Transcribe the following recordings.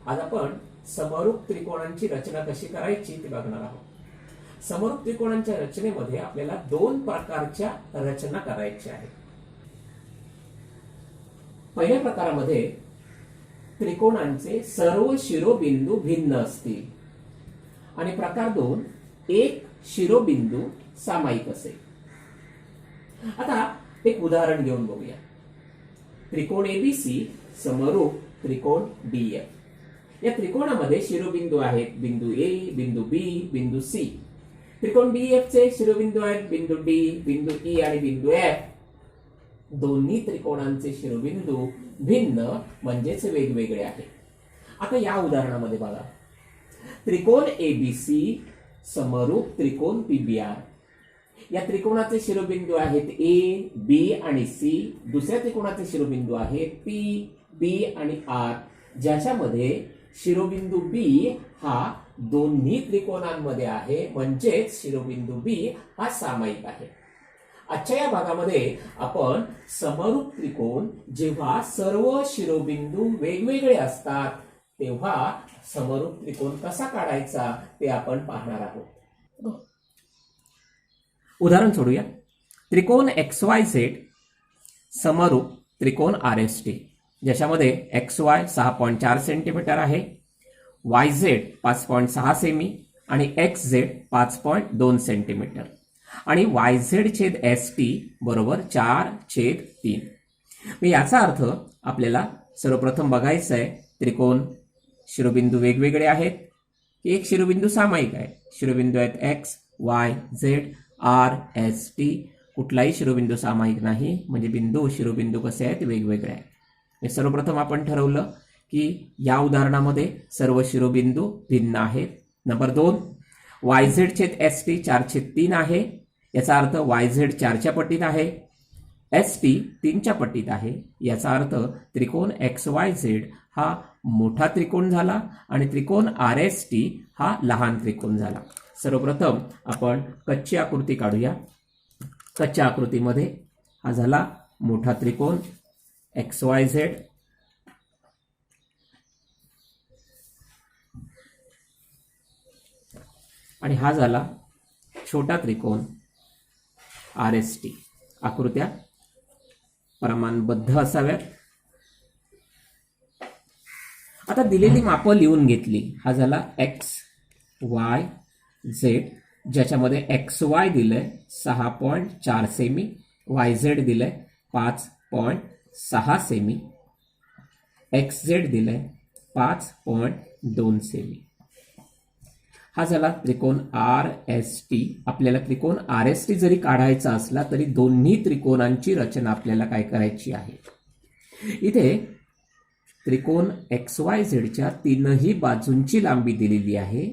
आज आपण समरूप त्रिकोणांची रचना कशी करायची ते बघणार आहोत। समरूप त्रिकोणांच्या रचनेमध्ये आपल्याला दोन प्रकारच्या रचना करायच्या आहेत। पहिल्या प्रकारामध्ये त्रिकोणांचे सर्व शिरोबिंदू भिन्न असतील आणि प्रकार 2 एक शिरोबिंदू सामायिक असेल। आता एक उदाहरण घेऊन बघूया। त्रिकोण एबीसी समरूप त्रिकोण डीएफ। या त्रिकोणामध्ये शिरोबिंदू आहेत बिंदू ए, बिंदू बी, बिंदू सी। त्रिकोण डीएफ चे शिरोबिंदू आहेत बिंदू डी, बिंदू ई आणि बिंदू एफ। दोन्ही त्रिकोणांचे शिरोबिंदू भिन्न म्हणजेच वेगवेगळे आहेत। आता या उदाहरणामध्ये बघा, त्रिकोण एबीसी समरूप त्रिकोण पीबीआर। या त्रिकोणाचे शिरोबिंदू आहेत ए, बी आणि सी। दुसऱ्या त्रिकोणाचे शिरोबिंदू आहेत पी, बी आणि आर, ज्याच्यामध्ये शिरोबिंदू बी हा दोन्ही त्रिकोणांमध्ये आहे, म्हणजेच शिरोबिंदू बी हा सामायिक आहे। आजच्या या भागामध्ये आपण समरूप त्रिकोण जेव्हा सर्व शिरोबिंदू वेगवेगळे असतात तेव्हा समरूप त्रिकोण कसा काढायचा ते आपण पाहणार आहोत। उदाहरण सोडूया। त्रिकोण XYZ समरूप त्रिकोण RST, ज्याच्यामध्ये XY 6.4 सेंटीमीटर आहे, YZ 5.6 सेमी आणि XZ 5.2 सेंटीमीटर आणि YZ छेद ST बरोबर 4/3। याचा अर्थ आपल्याला सर्वप्रथम बघायचं आहे त्रिकोण शिरोबिंदू वेगवेगळे आहेत की एक शिरोबिंदू सामायिक आहे। शिरोबिंदू आहेत X, Y, Z, R, S, T। कुठलाही शिरोबिंदू सामायिक नाही, म्हणजे बिंदू शिरोबिंदू कसे आहेत वेगवेगळे आहेत। सर्वप्रथम आपण ठरवलं की या उदाहरणामध्ये सर्व शिरोबिंदू भिन्न आहेत। नंबर 2, YZ छेद ST 4/3 आहे। याचा अर्थ YZ 4च्या पटीत आहे, ST 3च्या पटीत आहे। याचा अर्थ त्रिकोण XYZ हा मोठा त्रिकोण झाला आणि त्रिकोण RST हा लहान त्रिकोण झाला। सर्वप्रथम आपण कच्ची आकृती काढूया। कच्च्या आकृतीमध्ये हा झाला मोठा त्रिकोण XYZ, आणि हा झाला छोटा त्रिकोण RST। आकृत्या प्रमाणबद्ध असाव्यात। आता दिलेली मापं लिहून घेतली। हा झाला X, Y, Z, ज्याच्यामध्ये XY दिलंय 6.4 सेमी, YZ दिलंय 5.6 सेमी, XZ दिलंय 5.2 सेमी। हा झाला त्रिकोण RST। आपल्याला त्रिकोण RST जरी काढायचा असला तरी दोन्ही त्रिकोणांची रचना आपल्याला काय करायची आहे। इथे त्रिकोण XYZ तीनही बाजूंची लांबी दिलेली आहे,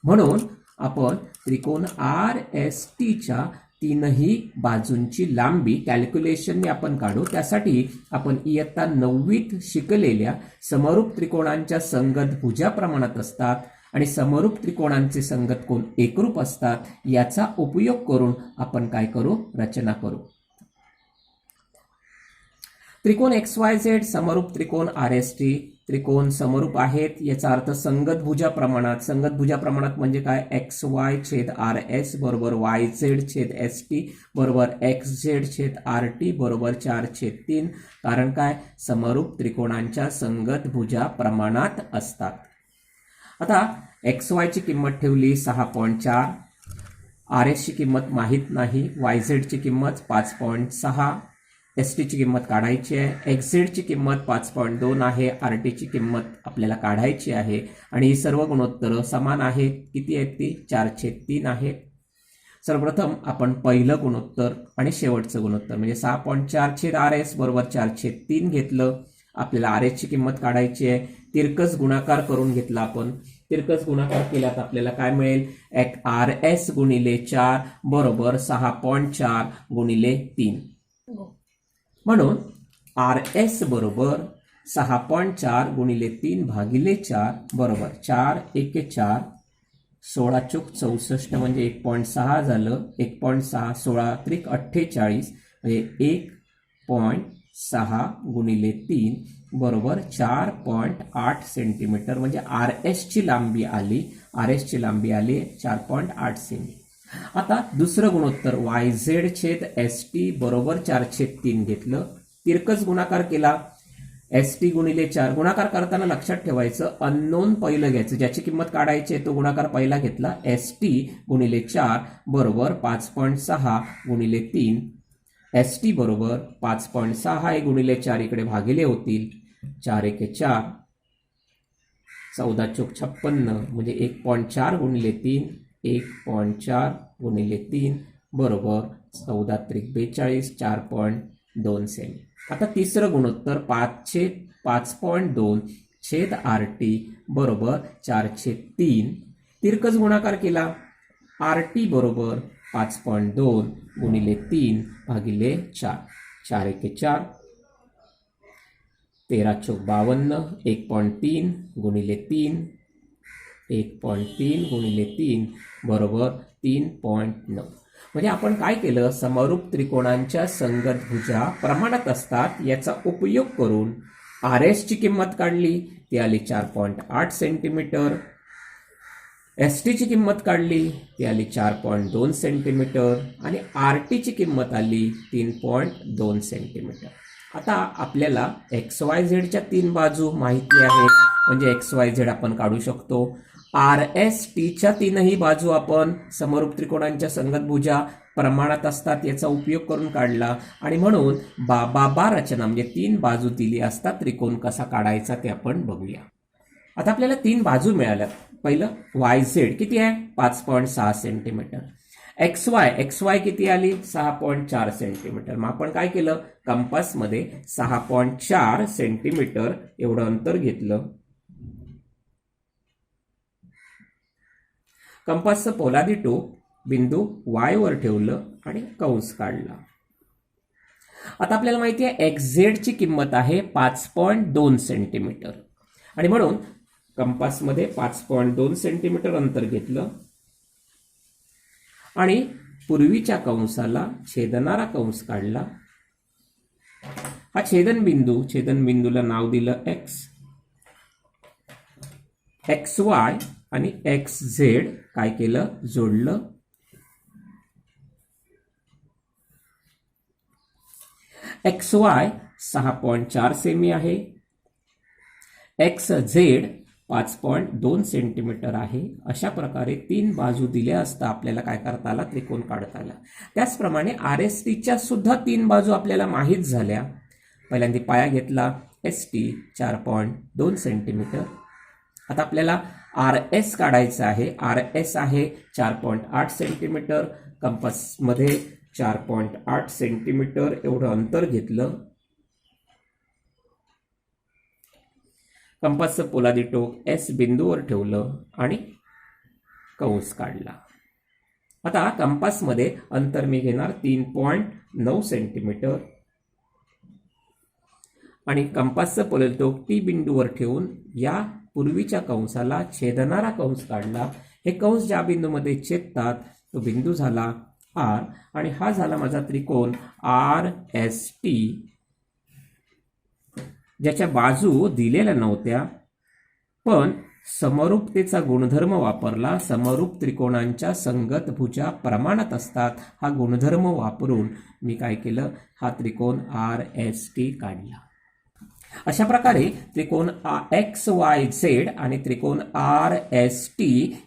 म्हणून आपण त्रिकोण RSTच्या तीनही बाजूंची लांबी कॅल्क्युलेशनने आपण काढू। त्यासाठी आपण इयत्ता 9वीत शिकलेल्या समरूप त्रिकोणांच्या संगत भुजा प्रमाणात असतात आणि समरूप त्रिकोणांचे संगत कोन एकरूप असतात, याचा उपयोग करून आपण काय करू, रचना करू। त्रिकोण XYZ समरूप त्रिकोण RST त्रिकोण समरूप आहेत, याचा अर्थ संगत भुजा प्रमाणात। संगत भुजा प्रमाणात म्हणजे काय, XY छेद RS बरोबर YZ छेद ST बरोबर XZ छेद RT बरोबर 4/3। कारण काय, समरूप त्रिकोणांच्या संगत भुजा प्रमाणात असतात। आता XY ची किंमत ठेवली 6.4, RS ची किंमत माहित नाही, YZ ची किंमत 5.6, ST ची किंमत काढायची आहे, XZ ची किंमत 5.2 आहे, RT ची किंमत आपल्याला काढायची आहे आणि ही सर्व गुणोत्तरं समान आहेत। किती आहेत ती, 4/3 आहेत। सर्वप्रथम आपण पहिलं गुणोत्तर आणि शेवटचं गुणोत्तर म्हणजे 6.4 छेद RS बरोबर 4/3 घेतलं। आपल्याला RS ची किंमत काढायची आहे, तिरकस गुणाकार करून घेतला आपण। तिरकस गुणाकार केल्यात आपल्याला काय मिळेल, RS गुणिले 4 बरोबर 6.4 गुणिले 3। म्हणून RS बरोबर 6.4 गुणिले 3 भागिले 4 बरोबर 4 × 4 16 चूक 64 म्हणजे 1.6 झालं। 1.6 16 त्रिक 48 म्हणजे 6 गुणिले 3 बरोबर 4.8 सेंटीमीटर, म्हणजे RS ची लांबी आली 4.8 सेमी. आता दुसरं गुणोत्तर YZ छेद ST बरोबर 4/3 घेतलं, तिरकस गुणाकार केला, ST गुणिले 4. गुणाकार करताना लक्षात ठेवायचं अननोन पहिलं घ्यायचं, ज्याची किंमत काढायची आहे तो गुणाकार पहिला घेतला. ST गुणिले 4 बरोबर 5.6 गुणिले 3. ST बरोबर 5.6 गुणिले 4 इकडे भागिले होतील, 4 एके 4, 14 चोक 56, म्हणजे 1.4 गुणिले 3, 1.4 गुणिले 3 बरोबर 14 त्रिक 42, 4.2 सेमी. आता तिसरं गुणोत्तर 5/5.2 छेद RT बरोबर 4/3. तिरकस गुणाकार केला, RT बरोबर 5.2 गुणिले 3 भागिले 4, 4 एके 4, 13 चोक 52, 1.3 गुणिले 3, 1.3 गुणिले 3 बरोबर 3.9. म्हणजे आपण काय केलं, समरूप त्रिकोणांच्या संगत भुजा प्रमाणात असतात याचा उपयोग करून RS ची किंमत काढली, ती आली 4.8 सेंटीमीटर. ST ची किंमत काढली, ती आली 4.2 सेंटीमीटर, आणि RT ची किंमत आली 3.2 सेंटीमीटर. आता आपल्याला XYZ च्या 3 बाजू माहिती आहेत, म्हणजे XYZ आपण काढू शकतो. RST च्या 3ही बाजू आपण समरूप त्रिकोणांच्या संगत भुजा प्रमाणात असतात याचा उपयोग करून काढला, आणि म्हणून बा रचना म्हणजे 3 बाजू दिली असता त्रिकोण कसा काढायचा ते आपण बघूया. आता आपल्याला 3 बाजू मिळाल्या. पहिलं YZ किती आहे, 5.6 सेंटीमीटर. XY किती आली, 6.4 सेंटीमीटर. मग आपण काय केलं, कंपासमध्ये 6.4 सेंटीमीटर एवढं अंतर घेतलं, कंपासचं पोलादी टोक बिंदू Y वर ठेवलं आणि कंस काढला. आता आपल्याला माहिती आहे XZ ची किंमत आहे 5.2 सेंटीमीटर, आणि म्हणून कंपासमध्ये 5.2 सेंटीमीटर अंतर घेतलं आणि पूर्वीच्या कंसाला छेदणारा कंस काढला. हा छेदनबिंदूला नाव दिलं X. XY आणि XZ काय केलं, जोडलं. XY 6.4 सेमी आहे, XZ 5.2 सेंटीमीटर आहे. अशा प्रकारे 3 बाजू दिल्या असता आपल्याला काय करता आला, त्रिकोण काढता आला. त्याचप्रमाणे RSTच्या सुद्धा 3 बाजू आपल्याला माहीत झाल्या. पहिल्यांदा पाया घेतला, ST 4.2 सेंटीमीटर. आता आपल्याला RS काढायचं आहे. RS आहे 4.8 सेंटीमीटर. कंपासमध्ये 4.8 सेंटीमीटर एवढं अंतर घेतलं. कंपासचं पोलादी टोक S बिंदूवर ठेवलं आणि कंस काढला. आता कंपासमध्ये अंतर मी घेणार 3.9 सेंटीमीटर आणि कंपासचं पोलादी टोक T बिंदूवर ठेवून या पूर्वीच्या कंसाला छेदणारा कंस काढला. हे कंस ज्या बिंदूमध्ये छेदतात तो बिंदू झाला R, आणि हा झाला माझा त्रिकोण RST, ज्याच्या बाजू दिलेल्या नव्हत्या, पण समरूपतेचा गुणधर्म वापरला. समरूप त्रिकोणांच्या संगत भुजा प्रमाणात असतात हा गुणधर्म वापरून मी काय केलं, हा त्रिकोण RST काढला. अशा प्रकारे त्रिकोण XYZ आणि त्रिकोण RST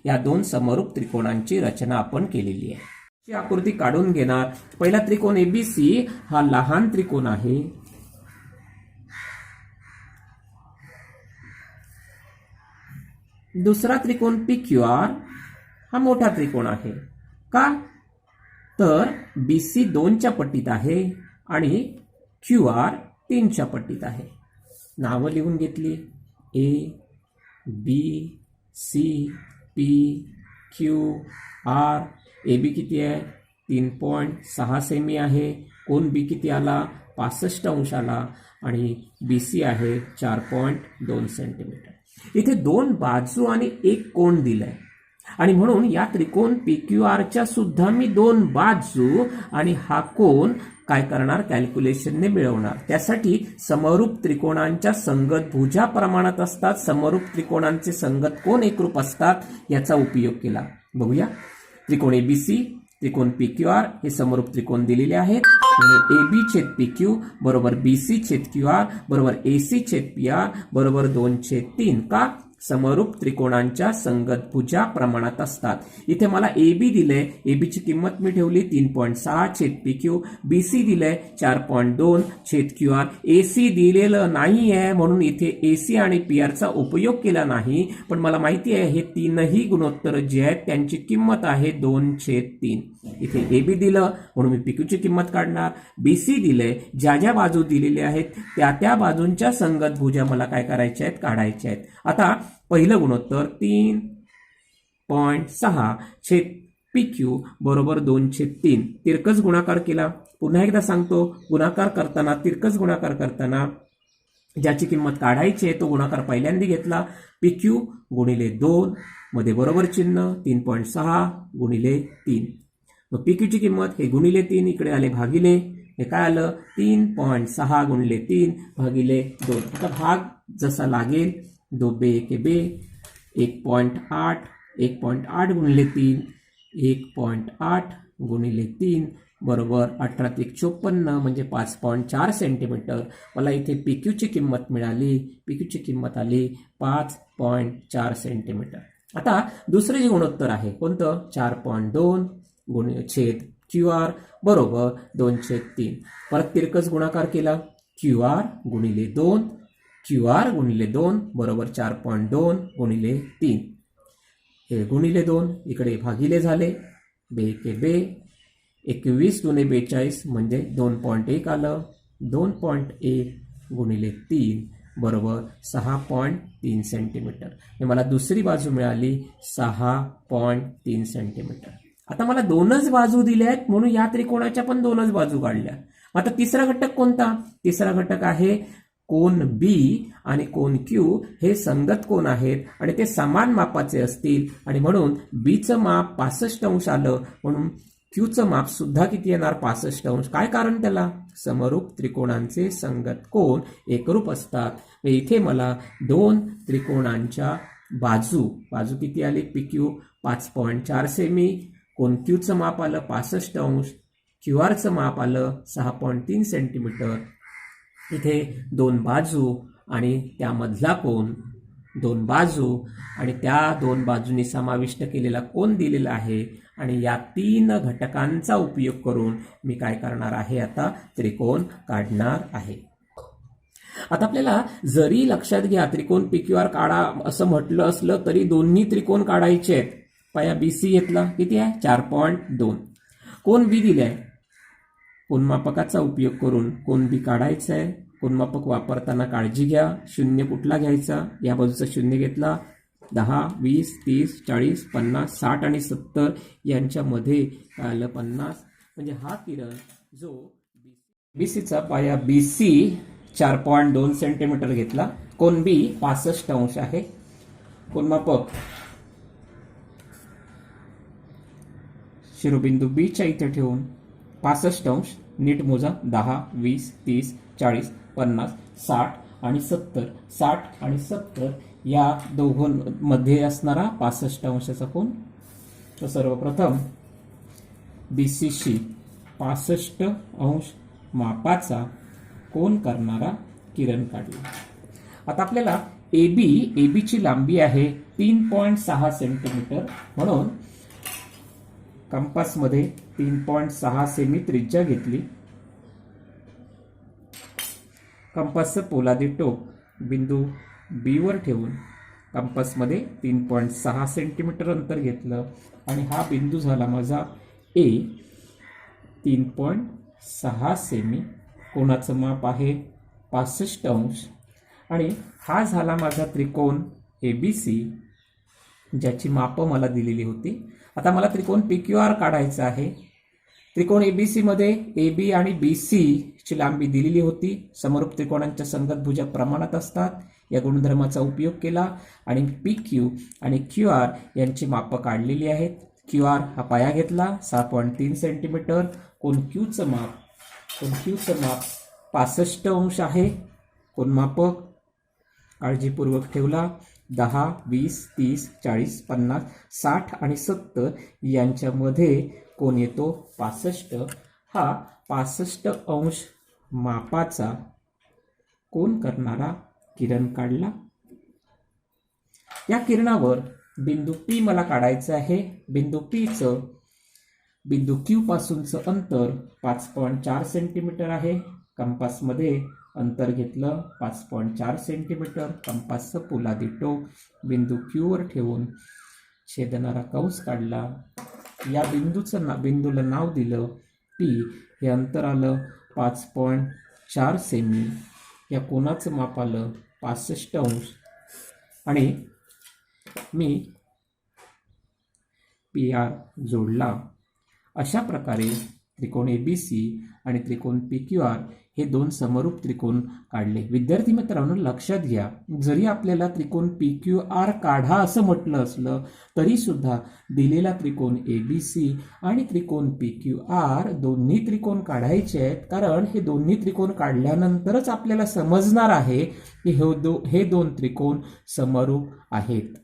या 2 समरूप त्रिकोणांची रचना आपण केलेली आहे. ची आकृती काढून घेणार. पहिला त्रिकोण ABC हा लहान त्रिकोण आहे. दुसरा त्रिकोण PQR हा मोठा त्रिकोण आहे. का तर BC 2च्या पट्टीत आहे आणि QR 3च्या पट्टीत आहे. नावं लिहून घेतली, A, B, C, P, Q, R. AB किती आहे, 3.6 सेमी आहे. कोन B किती आला, 65 अंश आला, आणि BC आहे 4.2 सेंटीमीटर. इथे 2 बाजू आणि 1 कोन दिलाय, आणि म्हणून या त्रिकोण PQRच्या सुद्धा मी 2 बाजू आणि हा कोन काय करणार, कॅल्क्युलेशनने मिळवणार. त्यासाठी समरूप त्रिकोणांच्या संगत भुजा प्रमाणात असतात, समरूप त्रिकोणांचे संगत कोण एकरूप असतात याचा उपयोग केला. बघूया. त्रिकोण एबीसी, त्रिकोण PQR हे समरूप त्रिकोण दिलेले आहेत. AB छेद PQ बरोबर BC छेद QR बरोबर AC छेद PR बरोबर 2/3. का? समरूप त्रिकोणांच्या संगत भुजा प्रमाणात असतात. इथे मला AB दिलंय, AB ची किंमत मी ठेवली 3.6 छेद PQ, BC दिलंय 4.2 छेद QR, AC दिलेलं नाहीये म्हणून इथे AC आणि PR चा उपयोग केला नाही. पण मला माहिती आहे हे तीनही गुणोत्तर जे आहेत त्यांची किंमत आहे 2/3. इथे AB दिलं म्हणून मी PQ ची किंमत काढणार, BC दिलंय, ज्या ज्या बाजू दिलेल्या आहेत त्या त्या बाजूंच्या संगत भुजा मला काय करायच्या आहेत, काढायच्या आहेत. आता पहिलं गुणोत्तर 3.6 छेद PQ बरोबर 2/3. तिरकस गुणाकार केला. पुन्हा एकदा सांगतो, गुणाकार करताना, तिरकस गुणाकार करताना ज्याची किंमत काढायची आहे तो गुणाकार पहिल्यांदा घेतला. PQ गुणिले 2 मध्ये बरोबर चिन्ह, 3.6 गुणिले 3. मग PQ ची किंमत हे गुणिले 3 इकडे आले भागिले, हे काय आलं 3.6 गुणिले 3 भागिले 2. आता भाग जसा लागेल 2 बे के बे, 1.8 गुणिले 3, 1.8 गुणिले 3 बरोबर 18×54 म्हणजे 5.4 सेंटीमीटर. मला इथे PQ ची किंमत मिळाली, PQ ची किंमत आली 5.4 सेंटीमीटर. आता दुसरे जे गुणोत्तर आहे कोणतं, 4.2 छेद QR बरोबर 2/3. परत तिरकस गुणाकार केला, QR गुणिले 2, QR गुणिले 2 बरोबर 4.2 गुणिले 3. हे गुणिले 2 इकडे भागिले झाले, बे के बे, 21 दुने 42 म्हणजे 2.1 आलं, 2.1 गुणिले 3 बरोबर 6.3 सेंटीमीटर. हे मला दुसरी बाजू मिळाली 6.3 सेंटीमीटर. आता मला दोनच बाजू दिल्या आहेत म्हणून या त्रिकोणाच्या पण दोनच बाजू काढल्या. आता तिसरा घटक कोणता, तिसरा घटक आहे कोन B आणि कोन Q हे संगत कोन आहेत आणि ते समान मापाचे असतील आणि म्हणून B चं माप 65 अंश आलं, म्हणून Q चं माप सुद्धा किती येणार, 65 अंश. काय कारण त्याला, समरूप त्रिकोणांचे संगत कोन एकरूप असतात. इथे मला दोन त्रिकोणांच्या बाजू किती आली, PQ 5.4 सेमी, कोन Q चं माप आलं 65 अंश, QR चं माप आलं 6.3 सेंटीमीटर. इथे दोन बाजू आणि त्यामधला कोन, दोन बाजू आणि त्या दोन बाजूंनी समाविष्ट केलेला कोन दिलेला आहे आणि या तीन घटकांचा उपयोग करून मी काय करणार आहे, आता त्रिकोण काढणार आहे. आता आपल्याला जरी लक्षात घ्या त्रिकोण PQR काढा असं म्हटलं असलं तरी दोन्ही त्रिकोण काढायचे आहेत. पाया BC घेतला, किती आहे 4.2. कोन B दिलाय, कोनमापकाचा उपयोग करून कोन B काढायचा आहे. कोनमापक वापरताना काळजी घ्या, शून्य कुठला घ्यायचा, या बाजूचा शून्य घेतला, 10, 20, 30, 40, 50, 60 आणि 70 यांच्यामध्ये आलं 50. म्हणजे हा किरण जो BCचा पाया BC 4.2 सेंटीमीटर घेतला, कोन B 65 अंश आहे. कोनमापक शिरोबिंदू B च्या इथे ठेवून 65 अंश नीट मोजा, 10, 20, 30, 40, 50, 60 आणि 70, 60 आणि 70 या दोघांमध्ये असणारा 65 अंशाचा कोन. तर सर्वप्रथम BCशी 65 अंश मापाचा कोन करणारा किरण काढला. आता आपल्याला AB ची लांबी आहे 3.6 सेंटीमीटर, म्हणून कंपासमध्ये 3.6 सेमी त्रिज्या घेतली. कंपासचं पोलादी टोक बिंदू B वर ठेवून कंपासमध्ये 3.6 सेंटीमीटर अंतर घेतलं आणि हा बिंदू झाला माझा A. 3.6 सेमी, कोनाचं माप आहे 65 अंश आणि हा झाला माझा त्रिकोण ABC ज्याची मापं मला दिलेली होती. आता मला त्रिकोण PQR काढायचा आहे. त्रिकोण ABC मध्ये AB आणि BC ची लांबी दिलेली होती. समरूप त्रिकोणांच्या संगत भुजा प्रमाणात असतात या गुणधर्माचा उपयोग केला आणि PQ आणि QR यांची मापं काढलेली आहेत. QR हा पाया घेतला 6.3 सेंटीमीटर, कोन Q चं माप कोण क्यूचं माप 65 अंश आहे. कोण मापक काळजीपूर्वक ठेवला. 10, 20, 30, 40, 50, 60 आणि 70 यांच्यामध्ये कोण येतो 65. हा 65 अंश मापाचा कोण करणारा किरण काढला. या किरणावर बिंदू P मला काढायचं आहे. बिंदू Pचं बिंदू Q पासूनचं अंतर 5.4 सेंटीमीटर आहे. कंपासमध्ये अंतर घेतलं 5.4 सेंटीमीटर. कंपासचं पोलादी टोक बिंदू Q वर ठेवून छेदणारा कंस काढला. या बिंदूला नाव दिलं P. हे अंतर आलं 5.4 सेमी. या कोणाचं माप आलं 65 अंश. आणि मी PR जोडला. अशा प्रकारे त्रिकोण ABC आणि त्रिकोण PQR हे दोन समरूप त्रिकोण काढले. विद्यार्थी मित्रांनो, लक्षात घ्या, जरी आपल्याला त्रिकोण PQR काढा असं म्हटलं असलं तरी सुद्धा दिलेला त्रिकोण ABC आणि त्रिकोण PQR दोन्ही त्रिकोण काढायचे आहेत. कारण हे दोन्ही त्रिकोण काढल्यानंतरच आपल्याला समजणार आहे की हे दोन त्रिकोण समरूप आहेत.